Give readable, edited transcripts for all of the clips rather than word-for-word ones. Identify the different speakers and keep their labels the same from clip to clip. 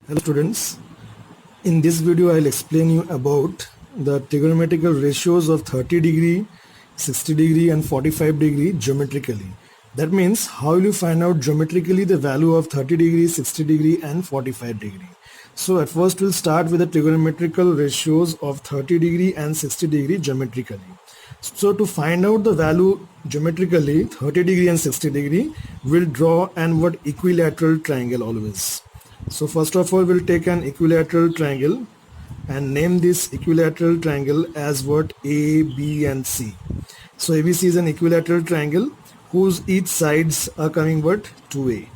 Speaker 1: Hello students, in this video I'll explain you about the trigonometrical ratios of 30 degree, 60 degree and 45 degree geometrically. That means how will you find out geometrically the value of 30 degree, 60 degree and 45 degree. So at first we'll start with the trigonometrical ratios of 30 degree and 60 degree geometrically. So to find out the value geometrically 30 degree and 60 degree, we'll draw an equilateral triangle always. So first of all, we'll take an equilateral triangle and name this equilateral triangle as A, B and C. So ABC is an equilateral triangle whose each sides are coming 2A.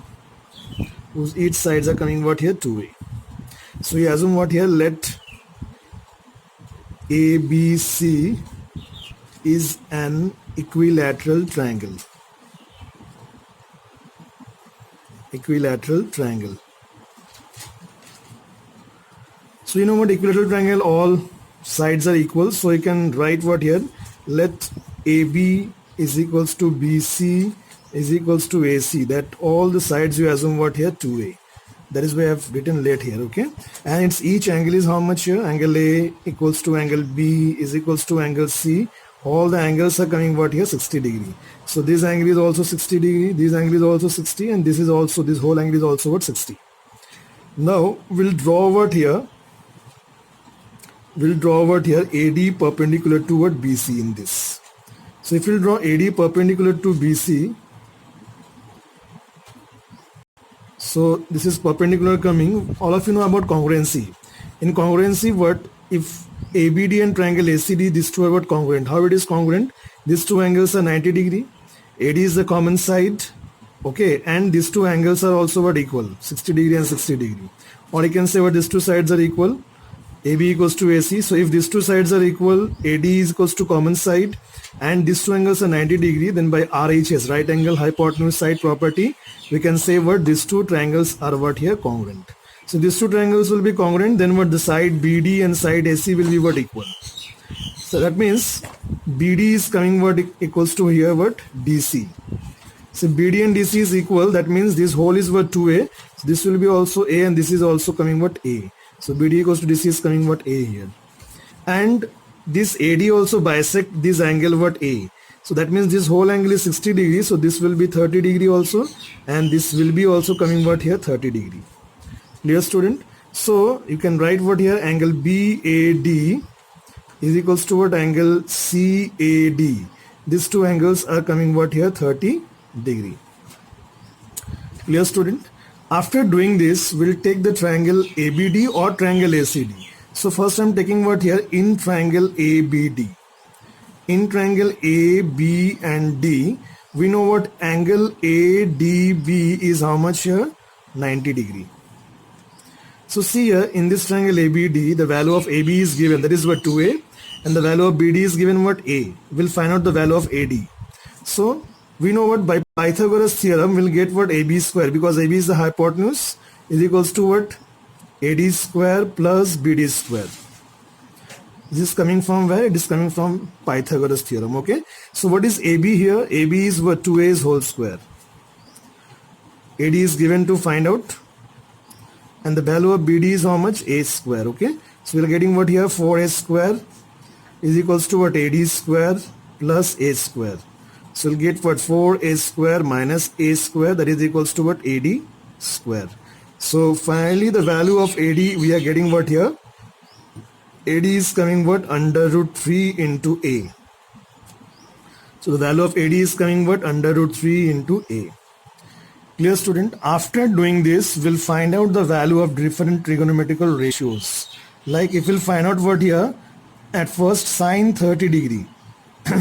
Speaker 1: Whose each sides are coming here 2A. So we assume here, let ABC is an equilateral triangle. Equilateral triangle. So you know equilateral triangle, all sides are equal. So you can write here, let AB is equals to BC is equals to AC. That all the sides you assume here 2A. That is why I have written let here, okay? And its each angle is how much here? Angle A equals to angle B is equals to angle C. All the angles are coming here 60 degree. So this angle is also 60 degree, this angle is also 60 and this whole angle is also 60. Now we'll draw here AD perpendicular to BC in this. So if we'll draw AD perpendicular to BC, so this is perpendicular coming. All of you know about congruency. In congruency, if ABD and triangle ACD, these two are congruent. How it is congruent? These two angles are 90 degree. AD is the common side, okay, and these two angles are also equal, 60 degree and 60 degree. Or you can say these two sides are equal. AB equals to AC. So if these two sides are equal, AD is equals to common side and these two angles are 90 degree, then by RHS, right angle hypotenuse side property, we can say these two triangles are here congruent. So these two triangles will be congruent, then the side BD and side AC will be equal. So that means BD is coming equals to here DC. So BD and DC is equal, that means this whole is 2A. So this will be also A and this is also coming A. So BD equals to DC is coming A here. And this AD also bisect this angle A. So that means this whole angle is 60 degree. So this will be 30 degree also. And this will be also coming here 30 degree. Clear student? So you can write here angle BAD is equals to angle CAD. These two angles are coming here 30 degree. Clear student? After doing this, we'll take the triangle ABD or triangle ACD. So first I'm taking here in triangle ABD. In triangle AB and D, we know angle ADB is how much here? 90 degree. So see here in this triangle ABD, the value of AB is given, that is 2A, and the value of BD is given A. We'll find out the value of AD. So we know by Pythagoras theorem we'll get AB square, because AB is the hypotenuse, is equals to AD square plus BD square. This is coming from where? It is coming from Pythagoras theorem, okay? So what is AB here? AB is 2A's whole square. AD is given to find out. And the value of BD is how much? A square, okay? So we're getting here? 4A square is equals to AD square plus A square. So we'll get 4A square minus A square, that is equals to AD square. So finally the value of AD we are getting here? AD is coming under root 3 into A. So the value of AD is coming under root 3 into A. Clear student? After doing this, we'll find out the value of different trigonometrical ratios. Like if we'll find out here, at first sine 30 degree.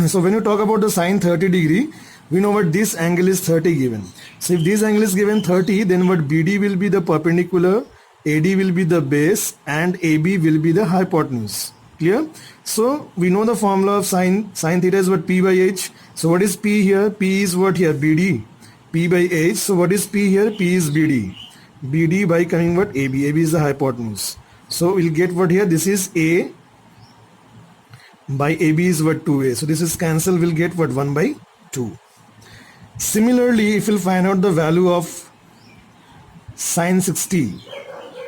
Speaker 1: So when you talk about the sine 30 degree, we know this angle is 30 given. So if this angle is given 30, then BD will be the perpendicular, AD will be the base and AB will be the hypotenuse. Clear? So we know the formula of sine theta is P by H. So what is P here? P is here? BD. P by H. So what is P here? P is BD. BD by coming AB. AB is the hypotenuse. So we'll get here? This is A by AB is 2A. So this is cancel, we'll get 1 by 2. Similarly, if we'll find out the value of sine 60,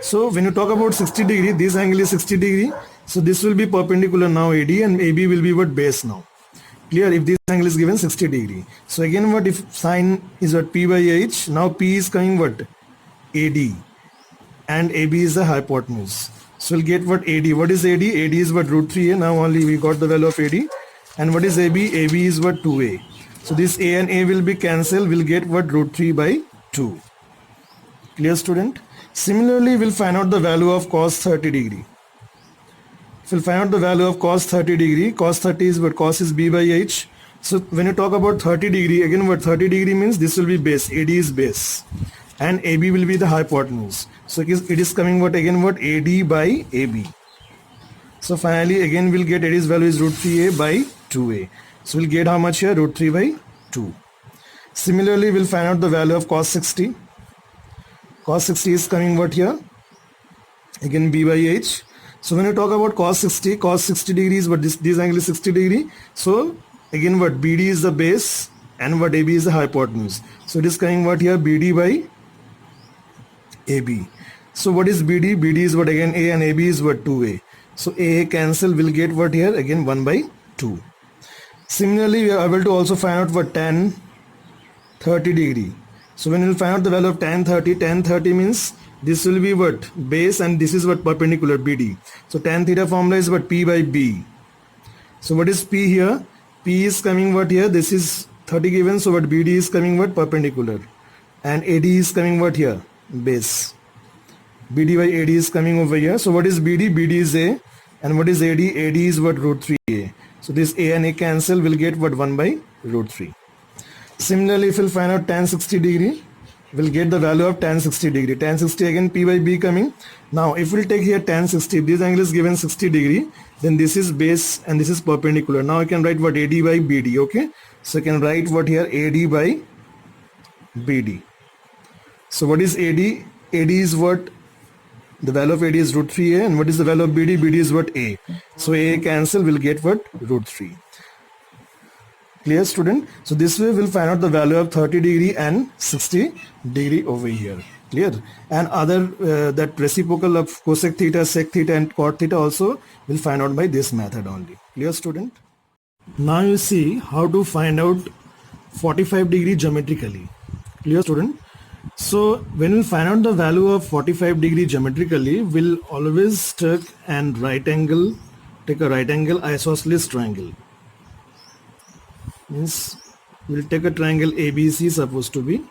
Speaker 1: So when you talk about 60 degree, this angle is 60 degree. So this will be perpendicular now AD, and AB will be what, base now. Clear? If this angle is given 60 degree. So again what, if sine is what, P by H, now P is coming what, AD, and AB is the hypotenuse. So we'll get what, AD. What is AD? AD is what, root 3A. Now only we got the value of AD. And what is AB? AB is what, 2A. So this A and A will be cancelled. We'll get what, root 3 by 2. Clear, student? Similarly, we'll find out the value of cos 30 degree. If we'll find out the value of cos 30 degree, cos 30 is what, cos is B by H. So when you talk about 30 degree, again what, 30 degree means this will be base, AD is base, and AB will be the hypotenuse. So it is coming what, again what, AD by AB. So finally again we'll get AD's value is root 3A by 2A. So we'll get how much here, root 3 by 2. Similarly, we'll find out the value of cos 60. Cos 60 is coming what here, again B by H. So when you talk about cos 60 degrees, but this angle is 60 degree. So again what, BD is the base and what, AB is the hypotenuse. So it is coming what here, BD by AB. So what is BD? BD is what, again A, and AB is what, 2A. So A cancel, will get what here, again 1 by 2. Similarly, we are able to also find out what, tan 30 degree. So when we will find out the value of tan 30 means this will be what, base, and this is what, perpendicular, BD. So tan theta formula is what, P by B. So what is P here? P is coming what here, this is 30 given, so what, BD is coming what, perpendicular, and AD is coming what here, base. BD by AD is coming over here. So what is BD? BD is A, and what is AD? AD is what, root 3A. So this A and A cancel, will get what, 1 by root 3. Similarly, if we'll find out tan 60 degree, we'll get the value of tan 60 degree. Tan 60 again P by B coming. Now if we'll take here tan 60, if this angle is given 60 degree, then this is base and this is perpendicular. Now I can write what, AD by BD, okay? So I can write what here, AD by BD. So what is AD? AD is what, the value of AD is root 3A, and what is the value of BD? BD is what, A. So A cancel, will get what, root 3. Clear, student? So this way we'll find out the value of 30 degree and 60 degree over here. Clear? And other that reciprocal of cosec theta, sec theta, and cot theta also we'll find out by this method only. Clear, student? Now you see how to find out 45 degree geometrically. Clear, student? So when we find out the value of 45 degree geometrically, we'll always take a right angle isosceles triangle. Means we'll take a triangle ABC, supposed to be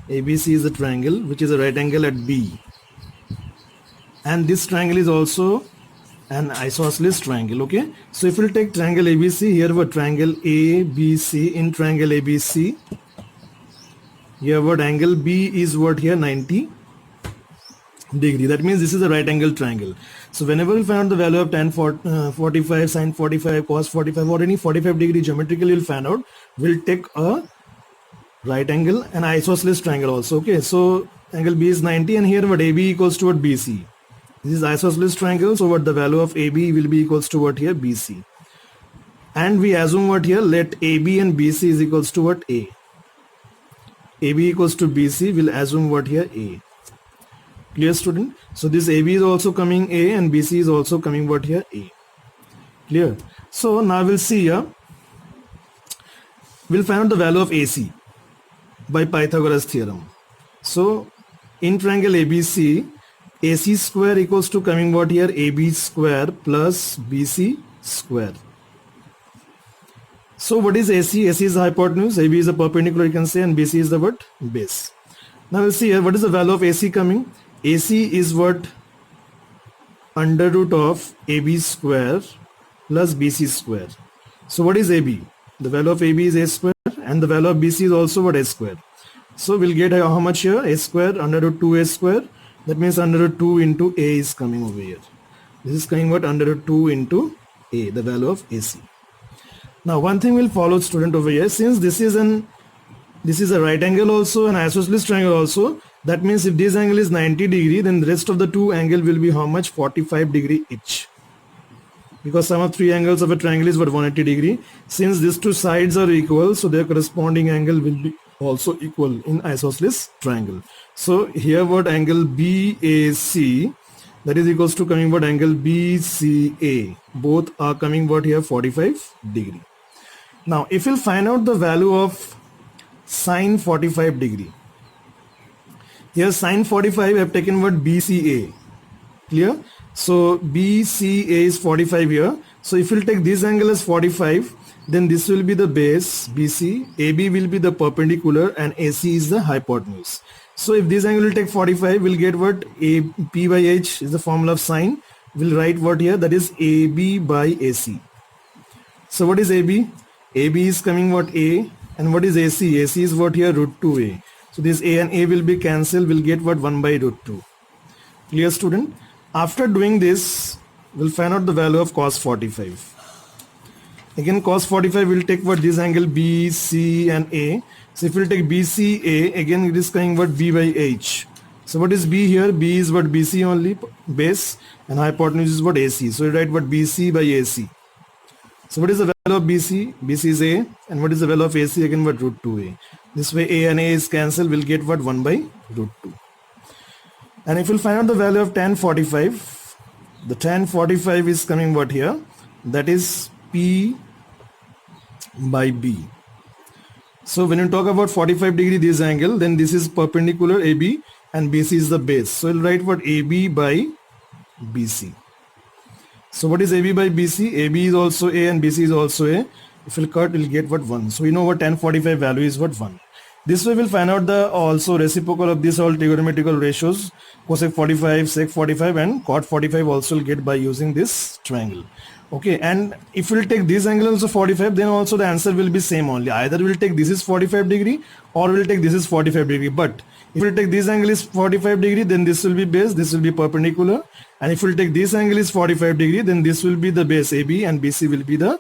Speaker 1: ABC is a triangle which is a right angle at B, and this triangle is also an isosceles triangle. Okay, so if we'll take triangle ABC, here what, triangle ABC, in triangle ABC here what, angle B is what here, 90 degree. That means this is a right angle triangle. So whenever we find out the value of tan 45, sin 45, cos 45, or any 45 degree geometrically you'll find out, we'll take a right angle and isosceles triangle also. Okay, so angle B is 90, and here what, AB equals to what, BC. This is isosceles triangle, so what, the value of AB will be equals to what here, BC. And we assume what here, let AB and BC is equals to what, A. AB equals to BC, will assume what here, A. Clear, student? So this AB is also coming A, and BC is also coming what here, A. Clear? So now we'll see here, we'll find out the value of AC by Pythagoras theorem. So in triangle ABC, AC square equals to coming what here, AB square plus BC square. So what is AC? AC is the hypotenuse, AB is the perpendicular, you can say, and BC is the what, base. Now we'll see here, what is the value of AC coming? AC is what, under root of AB square plus BC square. So what is AB? The value of AB is A square, and the value of BC is also what, A square. So we'll get how much here, A square under root 2A square. That means under root 2 into A is coming over here. This is coming what, under root 2 into A, the value of AC. Now one thing will follow, student, over here, since this is a right angle also, an isosceles triangle also, that means if this angle is 90 degree, then the rest of the two angle will be how much, 45 degree each. Because sum of three angles of a triangle is what, 180 degree. Since these two sides are equal, so their corresponding angle will be also equal in isosceles triangle. So here what angle BAC, that is equals to coming what angle BCA, both are coming what here 45 degree. Now if you'll find out the value of sine 45 degree, here sine 45 I have taken what BCA, clear? So BCA is 45 here. So if you'll take this angle as 45, then this will be the base BC, AB will be the perpendicular, and AC is the hypotenuse. So if this angle will take 45, we'll get what P by H is the formula of sine. We'll write what here, that is AB by AC. So what is AB? AB is coming what A, and what is AC? AC is what here, root 2A. So this A and A will be cancelled, we'll get what 1 by root 2. Clear, student? After doing this, we'll find out the value of cos 45. Again cos 45 will take what this angle BC and A. So if we'll take BCA, again it is coming what B by H. So what is B here? B is what BC only, base, and hypotenuse is what AC. So we write what BC by AC. So what is the value of BC? BC is A, and what is the value of AC? Again what root 2A. This way A and A is cancelled, we'll get what 1 by root 2. And if we'll find out the value of tan 45, the tan 45 is coming what here? That is P by B. So when you talk about 45 degree this angle, then this is perpendicular AB and BC is the base. So we'll write what AB by BC. So what is AB by BC? AB is also A and BC is also A. If we'll cut, we'll get what 1. So we know what tan 45 value is what 1. This way we'll find out the also reciprocal of these all trigonometrical ratios, cosec 45, sec 45 and cot 45 also will get by using this triangle. Okay, and if we'll take this angle also 45, then also the answer will be same only. Either we'll take this is 45 degree or we'll take this is 45 degree. But if we'll take this angle is 45 degree, then this will be base, this will be perpendicular. And if we'll take this angle is 45 degree, then this will be the base AB and BC will be the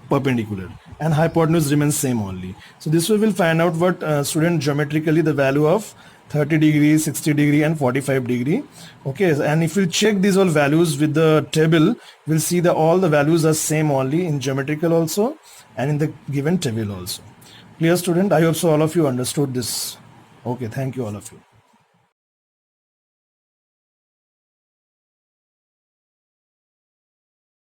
Speaker 1: perpendicular, and hypotenuse remains same only. So this way we'll find out what student geometrically the value of 30 degree, 60 degree and 45 degree. Okay, and if you check these all values with the table, we'll see that all the values are same only in geometrical also and in the given table also. Clear, student? I hope so all of you understood this. Okay, thank you all of you.